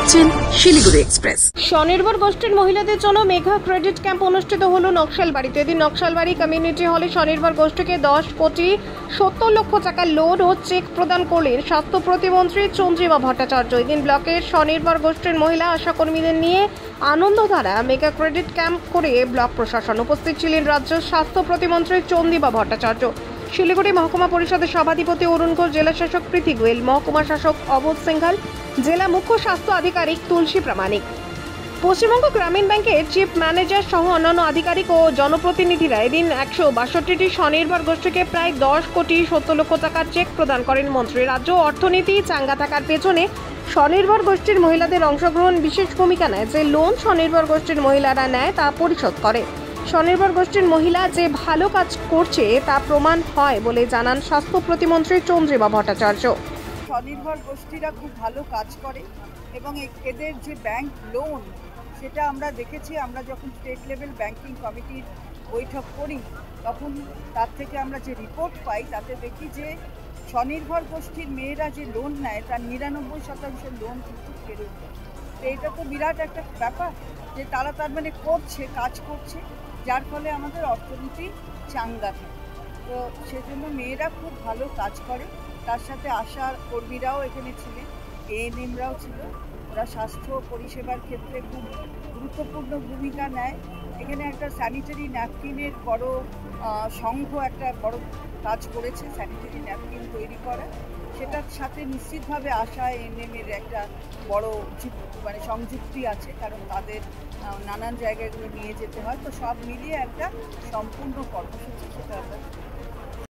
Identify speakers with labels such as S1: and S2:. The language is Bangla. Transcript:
S1: দেখছেন শিলিগুড়ি এক্সপ্রেস।
S2: স্বনির্ভর গোষ্ঠীর মহিলাদের জন্য মেগা ক্রেডিট ক্যাম্প অনুষ্ঠিত হলো নকশালবাড়িতে। এদিন নকশালবাড়ি কমিউনিটি হলে স্বনির্ভর গোষ্ঠীকে 10,70,00,000 টাকার লোন ও চেক প্রদান করলেন স্বাস্থ্য প্রতিমন্ত্রী চন্দ্রিমা ভট্টাচার্য। এদিন ব্লকের স্বনির্ভর গোষ্ঠীর মহিলা আশাকর্মীদের নিয়ে আনন্দধারা মেগা ক্রেডিট ক্যাম্প করে ব্লক প্রশাসন। উপস্থিত ছিলেন রাজ্য স্বাস্থ্য প্রতিমন্ত্রী চন্দ্রিমা ভট্টাচার্য, শিলিগুড়ি মহকুমা পরিষদের সভাধিপতি অরুণ ঘোষ, জেলা শাসক প্রীতি গোয়েল, মহকুমা শাসক অবোধ সিংঘল, জেলা মুখ্য স্বাস্থ্য আধিকারিক তুলসী প্রামাণিক, পশ্চিমবঙ্গ গ্রামীণ ব্যাংকের চিফ ম্যানেজার সহ অন্যান্য আধিকারিক ও জনপ্রতিনিধিরা। এদিন 162টি স্বনির্ভর গোষ্ঠীকে প্রায় 10,70,00,000 টাকার চেক প্রদান করেন মন্ত্রী। রাজ্য অর্থনীতি চাঙ্গা থাকার পেছনে স্বনির্ভর গোষ্ঠীর মহিলাদের অংশগ্রহণ বিশেষ ভূমিকা নেয়। যে লোন স্বনির্ভর গোষ্ঠীর মহিলারা নেয় তা পরিশোধ করে। স্বনির্ভর গোষ্ঠীর মহিলা যে ভালো কাজ করছে তা প্রমাণ হয় বলে জানান স্বাস্থ্য প্রতিমন্ত্রী চন্দ্রিমা ভট্টাচার্য।
S3: স্বনির্ভর গোষ্ঠীরা খুব ভালো কাজ করে এবং এদের যে ব্যাংক লোন সেটা আমরা দেখেছি। আমরা যখন স্টেট লেভেল ব্যাংকিং কমিটির বৈঠক করি তখন তার থেকে আমরা যে রিপোর্ট পাই তাতে দেখি যে স্বনির্ভর গোষ্ঠীর মেয়েরা যে লোন নেয় তার 99% লোন কিন্তু ফেরত দেয়। তো এটা তো বিরাট একটা ব্যাপার যে তারা তার মানে করছে, কাজ করছে, যার ফলে আমাদের অর্থনীতি চাঙ্গা থাকে। তো সেজন্য মেয়েরা খুব ভালো কাজ করে। তার সাথে আশা কর্মীরাও এখানে ছিলেন, এএনএমরাও ছিল। ওরা স্বাস্থ্য পরিষেবার ক্ষেত্রে খুব গুরুত্বপূর্ণ ভূমিকা নেয়। এখানে একটা স্যানিটারি ন্যাপকিনের বড় সংঘ একটা বড় কাজ করেছে, স্যানিটারি ন্যাপকিন তৈরি করা। সেটার সাথে নিশ্চিতভাবে আশা এএনএমের একটা বড় সংযুক্তি আছে, কারণ তাদের নানান জায়গাগুলো নিয়ে যেতে হয়। তো সব মিলিয়ে একটা সম্পূর্ণ কর্মসূচি সেটা আমরা